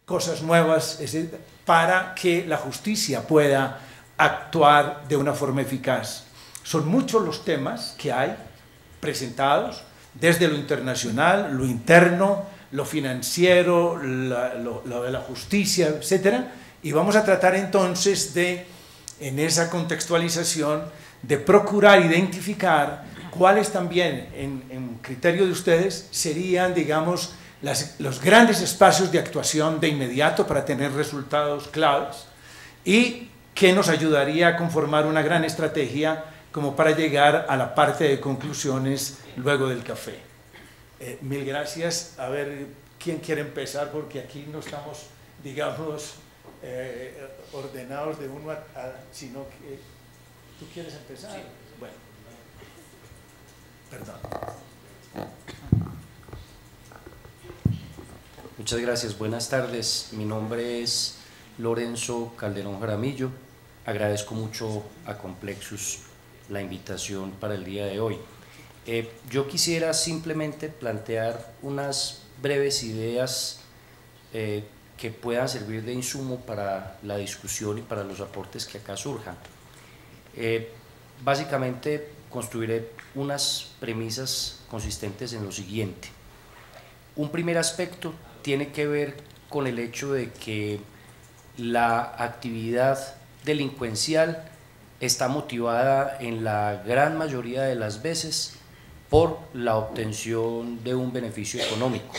cosas nuevas, para que la justicia pueda actuar de una forma eficaz. Son muchos los temas que hay presentados, desde lo internacional, lo interno, lo financiero, lo de la justicia, etc. Y vamos a tratar entonces de, en esa contextualización, de procurar identificar cuáles también, en criterio de ustedes, serían, digamos, los grandes espacios de actuación de inmediato para tener resultados claves y que nos ayudaría a conformar una gran estrategia como para llegar a la parte de conclusiones luego del café. Mil gracias. A ver, ¿quién quiere empezar? Porque aquí no estamos, digamos, ordenados de uno sino que... ¿Tú quieres empezar? Sí. Bueno. Perdón. Muchas gracias, buenas tardes. Mi nombre es Lorenzo Calderón Jaramillo. Agradezco mucho a Complexus la invitación para el día de hoy. Yo quisiera simplemente plantear unas breves ideas que puedan servir de insumo para la discusión y para los aportes que acá surjan. Básicamente construiré unas premisas consistentes en lo siguiente. Un primer aspecto tiene que ver con el hecho de que la actividad delincuencial está motivada en la gran mayoría de las veces por la obtención de un beneficio económico.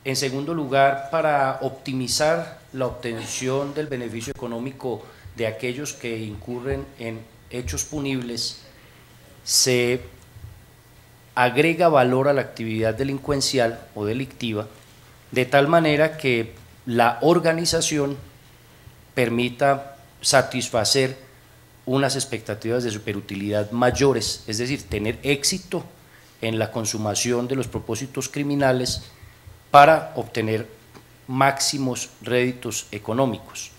En segundo lugar, para optimizar la obtención del beneficio económico de aquellos que incurren en hechos punibles, se agrega valor a la actividad delincuencial o delictiva, de tal manera que la organización permita satisfacer unas expectativas de superutilidad mayores, es decir, tener éxito en la consumación de los propósitos criminales para obtener máximos réditos económicos.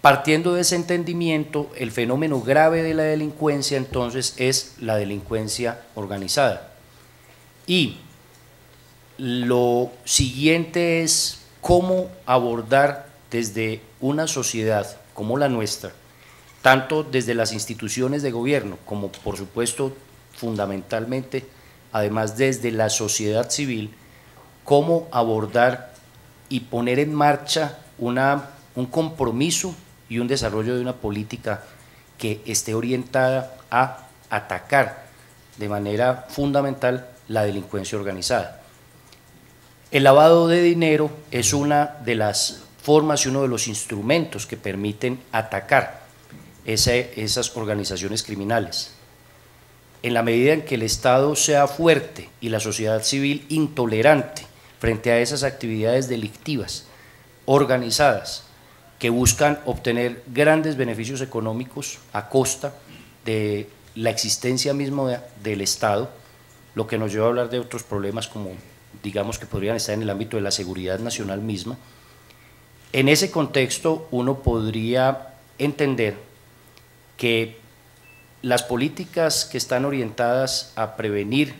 Partiendo de ese entendimiento, el fenómeno grave de la delincuencia entonces es la delincuencia organizada. Y lo siguiente es cómo abordar desde una sociedad como la nuestra, tanto desde las instituciones de gobierno como por supuesto fundamentalmente, además desde la sociedad civil, cómo abordar y poner en marcha un compromiso y un desarrollo de una política que esté orientada a atacar de manera fundamental la delincuencia organizada. El lavado de dinero es una de las formas y uno de los instrumentos que permiten atacar esas organizaciones criminales. En la medida en que el Estado sea fuerte y la sociedad civil intolerante frente a esas actividades delictivas organizadas que buscan obtener grandes beneficios económicos a costa de la existencia misma del Estado, lo que nos lleva a hablar de otros problemas como, digamos, que podrían estar en el ámbito de la seguridad nacional misma. En ese contexto uno podría entender que las políticas que están orientadas a prevenir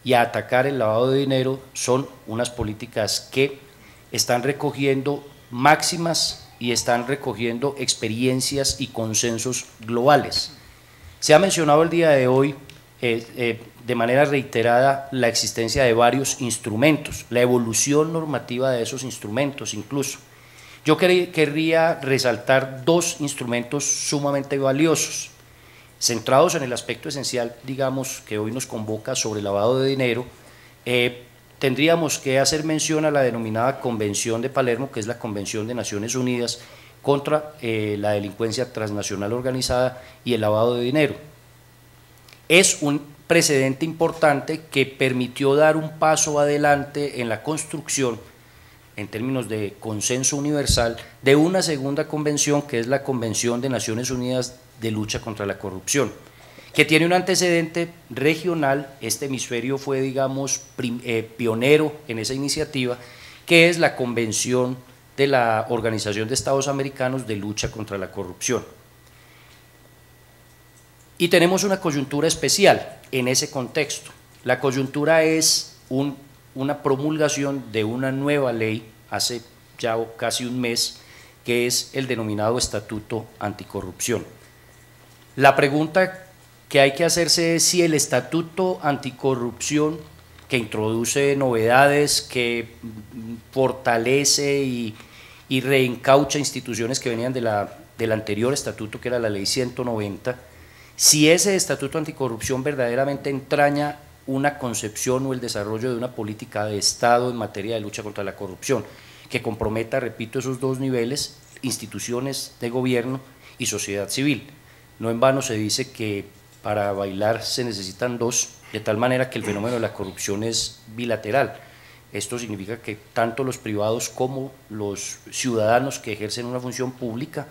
y a atacar el lavado de dinero son unas políticas que están recogiendo máximas y están recogiendo experiencias y consensos globales. Se ha mencionado el día de hoy de manera reiterada la existencia de varios instrumentos, la evolución normativa de esos instrumentos incluso. Yo querría resaltar dos instrumentos sumamente valiosos, centrados en el aspecto esencial, digamos, que hoy nos convoca sobre lavado de dinero. Tendríamos que hacer mención a la denominada Convención de Palermo, que es la Convención de Naciones Unidas contra la delincuencia transnacional organizada y el lavado de dinero. Es un precedente importante que permitió dar un paso adelante en la construcción, en términos de consenso universal, de una segunda convención, que es la Convención de Naciones Unidas de Lucha contra la Corrupción, que tiene un antecedente regional. Este hemisferio fue, digamos, pionero en esa iniciativa, que es la Convención de la Organización de Estados Americanos de Lucha contra la Corrupción. Y tenemos una coyuntura especial en ese contexto. La coyuntura es una promulgación de una nueva ley hace ya casi un mes, que es el denominado Estatuto Anticorrupción. La pregunta que hay que hacerse es si el Estatuto Anticorrupción, que introduce novedades, que fortalece y reencaucha instituciones que venían del anterior estatuto, que era la Ley 190, si ese Estatuto Anticorrupción verdaderamente entraña una concepción o el desarrollo de una política de Estado en materia de lucha contra la corrupción, que comprometa, repito, esos dos niveles, instituciones de gobierno y sociedad civil. No en vano se dice que para bailar se necesitan dos, de tal manera que el fenómeno de la corrupción es bilateral. Esto significa que tanto los privados como los ciudadanos que ejercen una función pública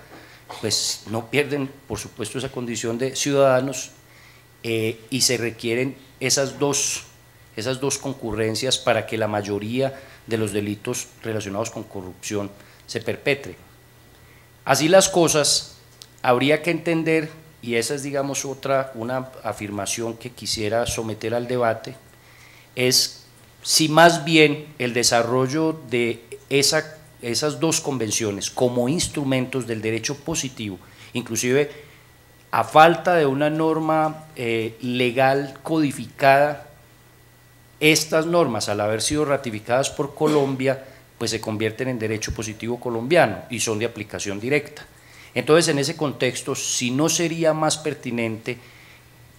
pues no pierden, por supuesto, esa condición de ciudadanos y se requieren esas dos concurrencias para que la mayoría de los delitos relacionados con corrupción se perpetre. Así las cosas, habría que entender, y esa es, digamos, una afirmación que quisiera someter al debate, es si más bien el desarrollo de esas dos convenciones como instrumentos del derecho positivo, inclusive a falta de una norma legal codificada, estas normas, al haber sido ratificadas por Colombia, pues se convierten en derecho positivo colombiano y son de aplicación directa. Entonces, en ese contexto, si no sería más pertinente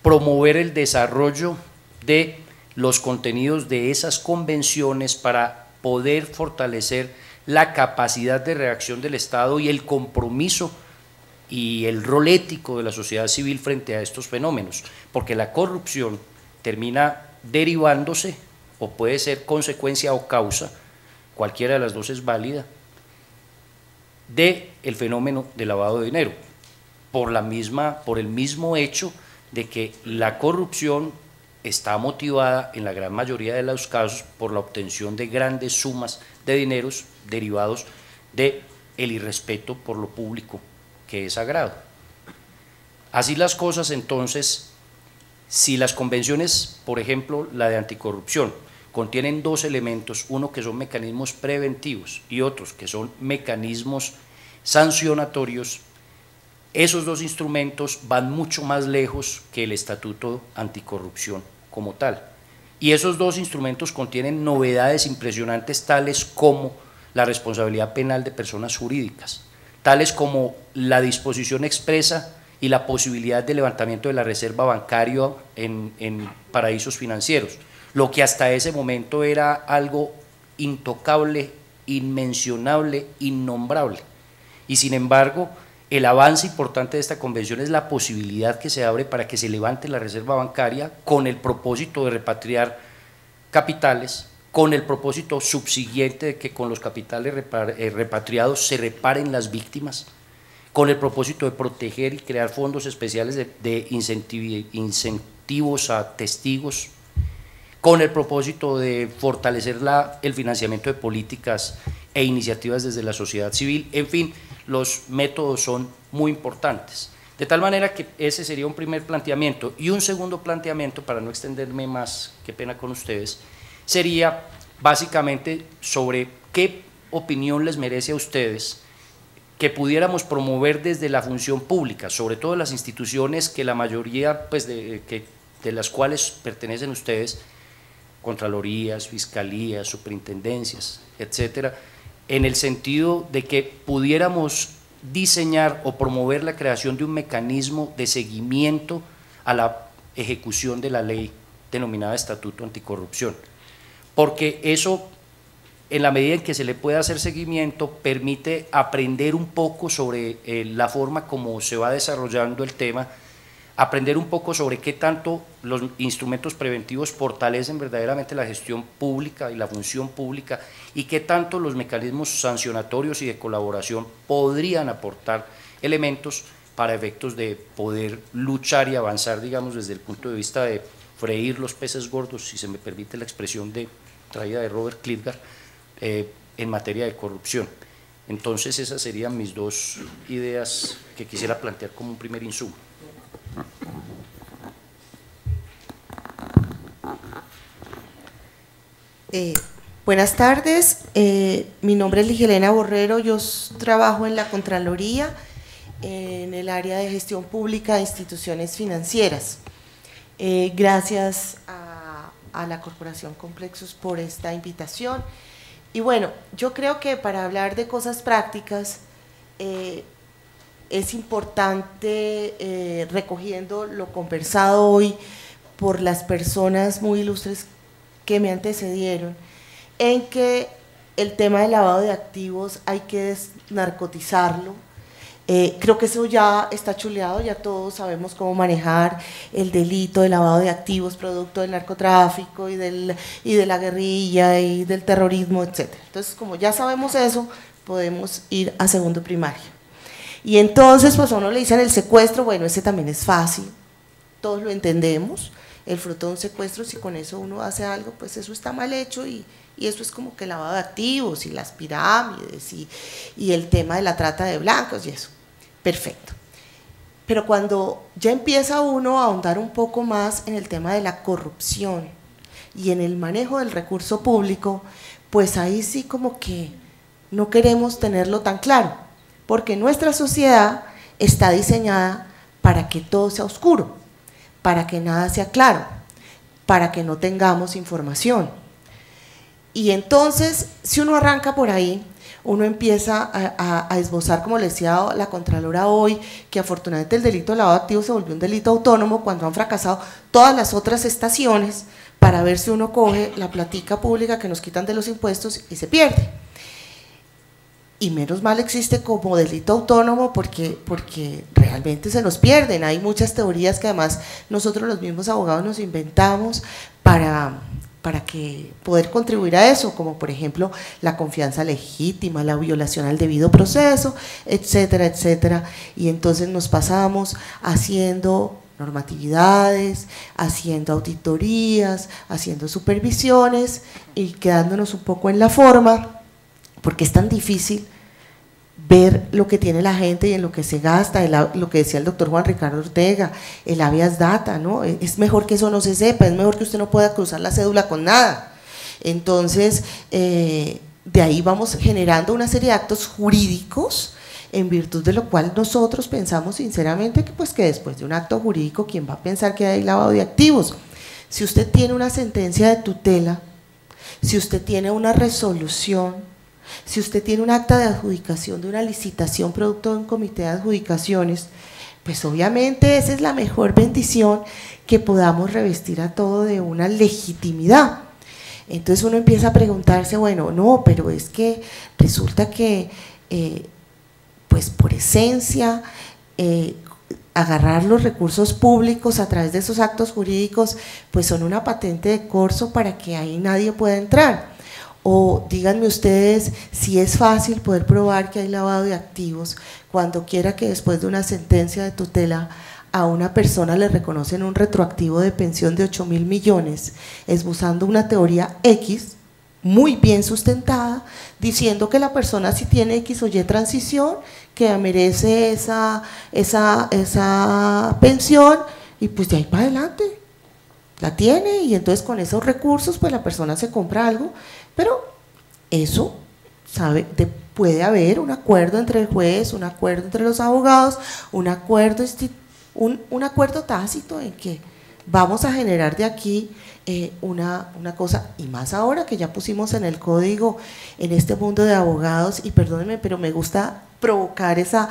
promover el desarrollo de los contenidos de esas convenciones para poder fortalecer la capacidad de reacción del Estado y el compromiso y el rol ético de la sociedad civil frente a estos fenómenos, porque la corrupción termina derivándose, o puede ser consecuencia o causa, cualquiera de las dos es válida, del fenómeno de lavado de dinero, por el mismo hecho de que la corrupción está motivada en la gran mayoría de los casos por la obtención de grandes sumas de dineros derivados del irrespeto por lo público, que es sagrado. Así las cosas, entonces, si las convenciones, por ejemplo, la de anticorrupción, contienen dos elementos, uno que son mecanismos preventivos y otros que son mecanismos sancionatorios, esos dos instrumentos van mucho más lejos que el Estatuto Anticorrupción como tal. Y esos dos instrumentos contienen novedades impresionantes, tales como la responsabilidad penal de personas jurídicas, tales como la disposición expresa y la posibilidad de levantamiento de la reserva bancaria en paraísos financieros, lo que hasta ese momento era algo intocable, inmencionable, innombrable. Y sin embargo, el avance importante de esta convención es la posibilidad que se abre para que se levante la reserva bancaria con el propósito de repatriar capitales, con el propósito subsiguiente de que con los capitales repatriados se reparen las víctimas, con el propósito de proteger y crear fondos especiales de incentivos a testigos, con el propósito de fortalecer el financiamiento de políticas e iniciativas desde la sociedad civil. En fin, los métodos son muy importantes. De tal manera que ese sería un primer planteamiento. Y un segundo planteamiento, para no extenderme más, qué pena con ustedes, sería básicamente sobre qué opinión les merece a ustedes que pudiéramos promover desde la función pública, sobre todo las instituciones que la mayoría pues, de las cuales pertenecen ustedes, contralorías, fiscalías, superintendencias, etcétera, en el sentido de que pudiéramos diseñar o promover la creación de un mecanismo de seguimiento a la ejecución de la ley denominada Estatuto Anticorrupción, porque eso, en la medida en que se le pueda hacer seguimiento, permite aprender un poco sobre la forma como se va desarrollando el tema, aprender un poco sobre qué tanto los instrumentos preventivos fortalecen verdaderamente la gestión pública y la función pública y qué tanto los mecanismos sancionatorios y de colaboración podrían aportar elementos para efectos de poder luchar y avanzar, digamos, desde el punto de vista de freír los peces gordos, si se me permite la expresión traída de Robert Klitgar, en materia de corrupción. Entonces esas serían mis dos ideas que quisiera plantear como un primer insumo. Buenas tardes, mi nombre es Ligelena Borrero, yo trabajo en la Contraloría en el área de gestión pública de instituciones financieras. Gracias a la Corporación Complexus por esta invitación. Y bueno, yo creo que para hablar de cosas prácticas es importante, recogiendo lo conversado hoy por las personas muy ilustres que me antecedieron, en que el tema del lavado de activos hay que desnarcotizarlo. Creo que eso ya está chuleado, ya todos sabemos cómo manejar el delito de lavado de activos producto del narcotráfico y de la guerrilla y del terrorismo, etc. Entonces, como ya sabemos eso, podemos ir a segundo primaria. Y entonces, pues a uno le dicen el secuestro, bueno, ese también es fácil, todos lo entendemos, el fruto de un secuestro, si con eso uno hace algo, pues eso está mal hecho y eso es como que el lavado de activos y las pirámides y el tema de la trata de blancos y eso. Perfecto. Pero cuando ya empieza uno a ahondar un poco más en el tema de la corrupción y en el manejo del recurso público, pues ahí sí como que no queremos tenerlo tan claro, porque nuestra sociedad está diseñada para que todo sea oscuro, para que nada sea claro, para que no tengamos información. Y entonces, si uno arranca por ahí, uno empieza a esbozar, como le decía la Contralora hoy, que afortunadamente el delito de lavado de activos se volvió un delito autónomo cuando han fracasado todas las otras estaciones para ver si uno coge la platica pública que nos quitan de los impuestos y se pierde. Y menos mal existe como delito autónomo porque realmente se nos pierden. Hay muchas teorías que además nosotros los mismos abogados nos inventamos para que poder contribuir a eso, como por ejemplo la confianza legítima, la violación al debido proceso, etcétera, etcétera. Y entonces nos pasamos haciendo normatividades, haciendo auditorías, haciendo supervisiones y quedándonos un poco en la forma, porque es tan difícil ver lo que tiene la gente y en lo que se gasta, lo que decía el doctor Juan Ricardo Ortega, el habeas data, ¿no? Es mejor que eso no se sepa, es mejor que usted no pueda cruzar la cédula con nada. Entonces, de ahí vamos generando una serie de actos jurídicos, en virtud de lo cual nosotros pensamos sinceramente que, pues, que después de un acto jurídico, ¿quién va a pensar que hay lavado de activos? Si usted tiene una sentencia de tutela, si usted tiene una resolución, si usted tiene un acta de adjudicación de una licitación producto de un comité de adjudicaciones, pues obviamente esa es la mejor bendición, que podamos revestir a todo de una legitimidad. Entonces uno empieza a preguntarse, bueno, no, pero es que resulta que, pues por esencia, agarrar los recursos públicos a través de esos actos jurídicos, pues son una patente de corso para que ahí nadie pueda entrar. O díganme ustedes si es fácil poder probar que hay lavado de activos cuando quiera que después de una sentencia de tutela a una persona le reconocen un retroactivo de pensión de 8.000 millones, esbozando una teoría X muy bien sustentada, diciendo que la persona si tiene X o Y transición, que merece esa pensión, y pues de ahí para adelante la tiene, y entonces con esos recursos pues la persona se compra algo. Pero eso, puede haber un acuerdo entre el juez, un acuerdo entre los abogados, un acuerdo tácito en que vamos a generar de aquí una cosa, y más ahora que ya pusimos en el código, en este mundo de abogados, y perdónenme, pero me gusta provocar esa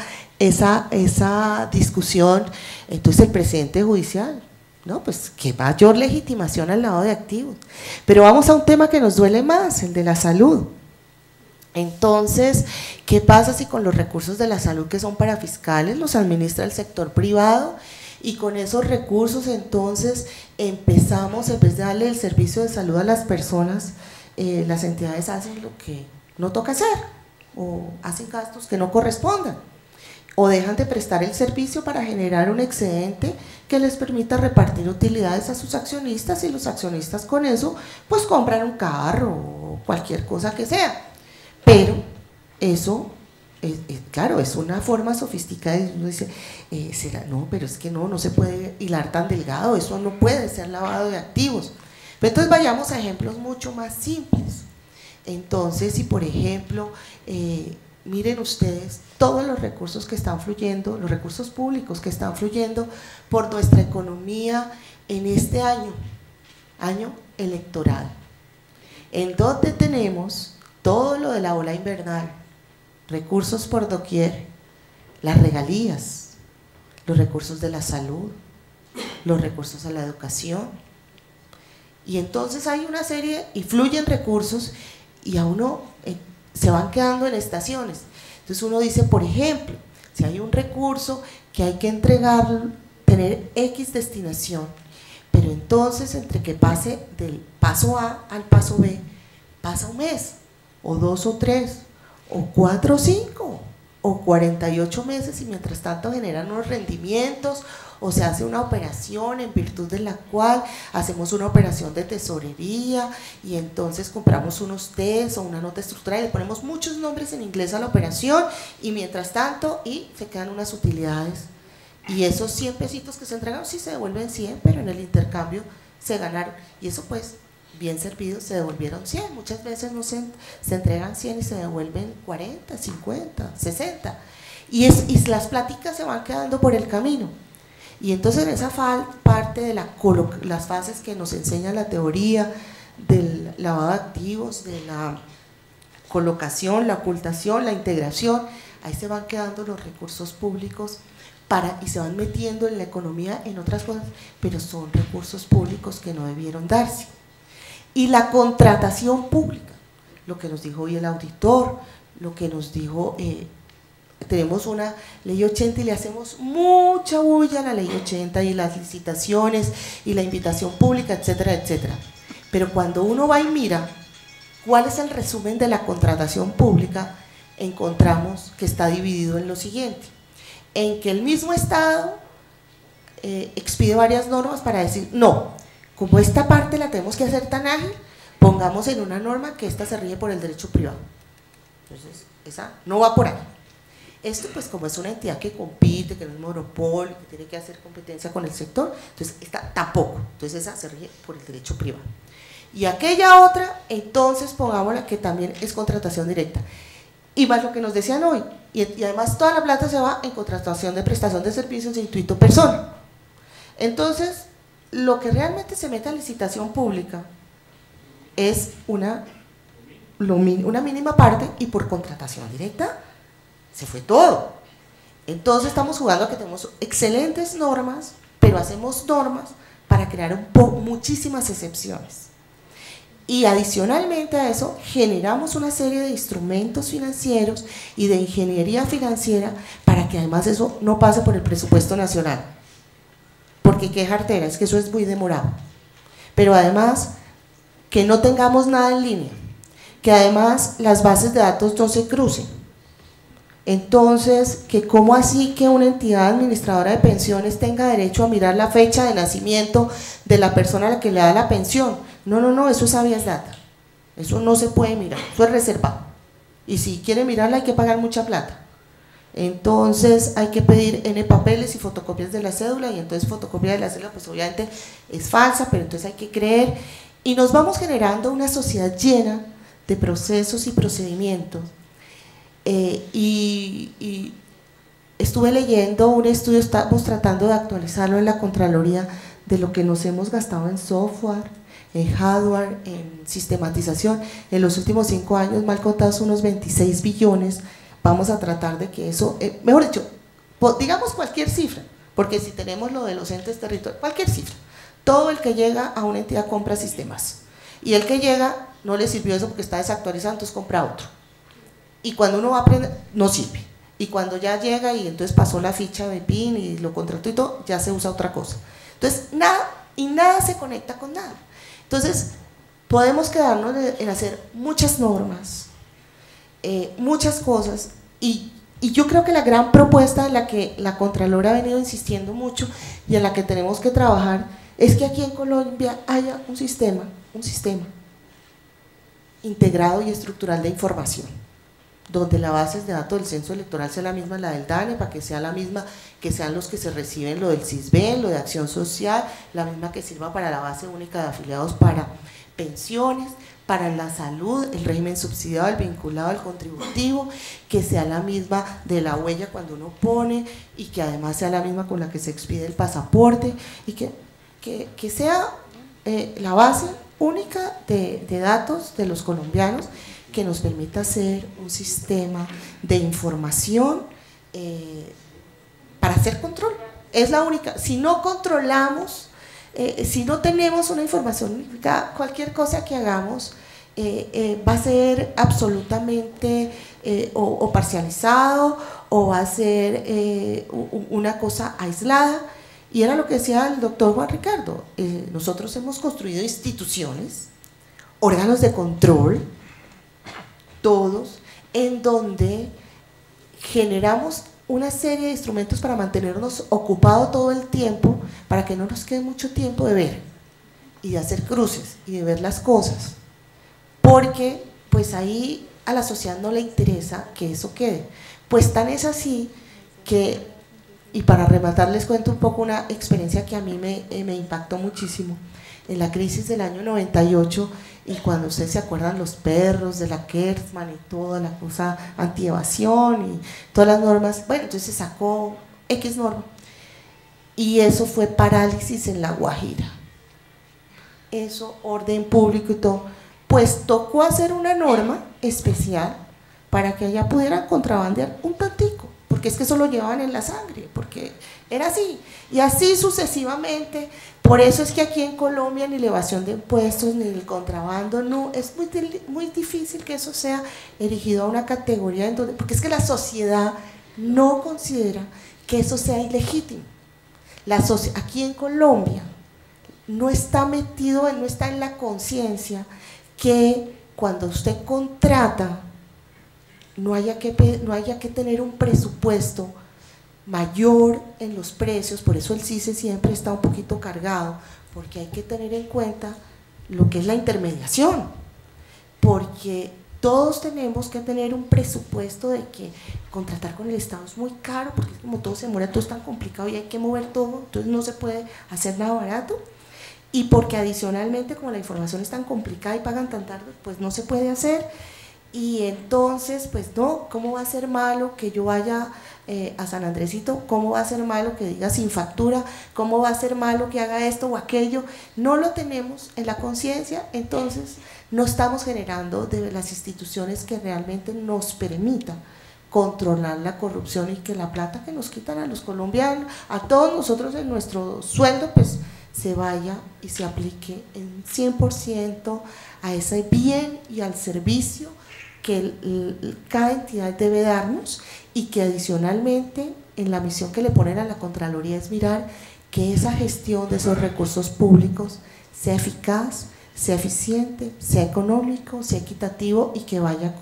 discusión, entonces el presidente judicial, ¿no? Pues qué mayor legitimación al lavado de activos. Pero vamos a un tema que nos duele más, el de la salud. Entonces, ¿qué pasa si con los recursos de la salud que son para fiscales los administra el sector privado? Y con esos recursos entonces empezamos, en vez de darle el servicio de salud a las personas, las entidades hacen lo que no toca hacer, o hacen gastos que no correspondan, o dejan de prestar el servicio para generar un excedente que les permita repartir utilidades a sus accionistas, y los accionistas con eso pues compran un carro o cualquier cosa que sea. Pero eso, claro, es una forma sofisticada, y uno dice, ¿será? No, pero es que no se puede hilar tan delgado, eso no puede ser lavado de activos. Pero entonces vayamos a ejemplos mucho más simples. Entonces, si por ejemplo, miren ustedes todos los recursos que están fluyendo, los recursos públicos que están fluyendo por nuestra economía en este año electoral, en donde tenemos todo lo de la ola invernal, recursos por doquier, las regalías, los recursos de la salud, los recursos a la educación, y entonces hay una serie y fluyen recursos y a uno se van quedando en estaciones. Entonces uno dice, por ejemplo, si hay un recurso que hay que entregar, tener X destinación, pero entonces entre que pase del paso A al paso B, pasa un mes, o 2 o 3, o 4 o 5, o 48 meses, y mientras tanto generan unos rendimientos, o se hace una operación en virtud de la cual hacemos una operación de tesorería y entonces compramos unos TES o una nota estructural y le ponemos muchos nombres en inglés a la operación, y mientras tanto se quedan unas utilidades, y esos 100 pesitos que se entregaron sí se devuelven 100, pero en el intercambio se ganaron, y eso pues bien servidos se devolvieron 100, muchas veces no se entregan 100 y se devuelven 40, 50, 60, y las pláticas se van quedando por el camino. Y entonces en esa parte de las fases que nos enseña la teoría del lavado de activos, de la colocación, la ocultación, la integración, ahí se van quedando los recursos públicos y se van metiendo en la economía en otras cosas, pero son recursos públicos que no debieron darse. Y la contratación pública, lo que nos dijo hoy el auditor, lo que nos dijo… tenemos una ley 80 y le hacemos mucha bulla a la ley 80 y las licitaciones y la invitación pública, etcétera, etcétera. Pero cuando uno va y mira cuál es el resumen de la contratación pública, encontramos que está dividido en lo siguiente: en que el mismo Estado expide varias normas para decir, no, como esta parte la tenemos que hacer tan ágil, pongamos en una norma que esta se rige por el derecho privado. Entonces, esa no va por ahí. Esto pues como es una entidad que compite, que no es monopolio, que tiene que hacer competencia con el sector, entonces esta tampoco, entonces esa se rige por el derecho privado. Y aquella otra, entonces pongámosla que también es contratación directa. Y más lo que nos decían hoy, y además toda la plata se va en contratación de prestación de servicios de intuito persona. Entonces, lo que realmente se mete a licitación pública es una mínima parte, y por contratación directa se fue todo. Entonces estamos jugando a que tenemos excelentes normas, pero hacemos normas para crear muchísimas excepciones. Y adicionalmente a eso, generamos una serie de instrumentos financieros y de ingeniería financiera para que además eso no pase por el presupuesto nacional. Porque qué jartera, es que eso es muy demorado. Pero además, que no tengamos nada en línea, que además las bases de datos no se crucen. Entonces, que cómo así que una entidad administradora de pensiones tenga derecho a mirar la fecha de nacimiento de la persona a la que le da la pensión. No, no, no, eso es habeas data, eso no se puede mirar, eso es reservado, y si quiere mirarla hay que pagar mucha plata. Entonces hay que pedir N papeles y fotocopias de la cédula, y entonces fotocopia de la cédula pues obviamente es falsa, pero entonces hay que creer, y nos vamos generando una sociedad llena de procesos y procedimientos. Y estuve leyendo un estudio, estamos tratando de actualizarlo en la Contraloría, de lo que nos hemos gastado en software, en hardware, en sistematización, en los últimos 5 años, mal contados unos 26 billones, vamos a tratar de que eso, mejor dicho, digamos cualquier cifra, porque si tenemos lo de los entes territoriales, cualquier cifra, todo el que llega a una entidad compra sistemas, y el que llega no le sirvió eso porque está desactualizado, entonces compra otro, y cuando uno va a aprender, no sirve, y cuando ya llega y entonces pasó la ficha de PIN y lo contrató y todo, ya se usa otra cosa. Entonces nada se conecta con nada. Entonces podemos quedarnos en hacer muchas normas, muchas cosas, y yo creo que la gran propuesta en la que la Contralora ha venido insistiendo mucho y en la que tenemos que trabajar es que aquí en Colombia haya un sistema integrado y estructural de información, donde la base de datos del censo electoral sea la misma la del DANE, para que sea la misma que sean los que se reciben lo del CISBEN, lo de Acción Social, la misma que sirva para la base única de afiliados para pensiones, para la salud, el régimen subsidiado, el vinculado, el contributivo, que sea la misma de la huella cuando uno pone y que además sea la misma con la que se expide el pasaporte y que sea la base única de datos de los colombianos que nos permita hacer un sistema de información para hacer control. Es la única. Si no controlamos, si no tenemos una información unificada, cualquier cosa que hagamos va a ser absolutamente o parcializado o va a ser una cosa aislada. Y era lo que decía el doctor Juan Ricardo, nosotros hemos construido instituciones, órganos de control, todos, en donde generamos una serie de instrumentos para mantenernos ocupados todo el tiempo, para que no nos quede mucho tiempo de ver y de hacer cruces y de ver las cosas, porque pues ahí a la sociedad no le interesa que eso quede. Pues tan es así que, y para rematar les cuento un poco una experiencia que a mí me impactó muchísimo, en la crisis del año 98, y cuando ustedes se acuerdan los perros de la Kertzmann y toda la cosa antievasión y todas las normas, bueno, entonces se sacó X norma y eso fue parálisis en La Guajira, eso, orden público y todo, pues tocó hacer una norma especial para que allá pudieran contrabandear un tantico, porque es que eso lo llevaban en la sangre, porque era así, y así sucesivamente. Por eso es que aquí en Colombia ni la evasión de impuestos ni el contrabando, no, es muy difícil que eso sea erigido a una categoría, en donde, porque es que la sociedad no considera que eso sea ilegítimo. Aquí en Colombia no está metido, no está en la conciencia que cuando usted contrata no haya que tener un presupuesto mayor en los precios, por eso el CICE siempre está un poquito cargado, porque hay que tener en cuenta lo que es la intermediación, porque todos tenemos que tener un presupuesto de que contratar con el Estado es muy caro, porque como todo se muere, todo es tan complicado y hay que mover todo, entonces no se puede hacer nada barato, y porque adicionalmente como la información es tan complicada y pagan tan tarde, pues no se puede hacer. Y entonces, pues no, ¿cómo va a ser malo que yo vaya a San Andresito? ¿Cómo va a ser malo que diga sin factura? ¿Cómo va a ser malo que haga esto o aquello? No lo tenemos en la conciencia, entonces no estamos generando de las instituciones que realmente nos permitan controlar la corrupción y que la plata que nos quitan a los colombianos, a todos nosotros en nuestro sueldo, pues se vaya y se aplique en 100% a ese bien y al servicio que cada entidad debe darnos, y que adicionalmente en la misión que le ponen a la Contraloría es mirar que esa gestión de esos recursos públicos sea eficaz, sea eficiente, sea económico, sea equitativo y que vaya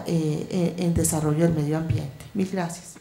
en desarrollo del medio ambiente. Mil gracias.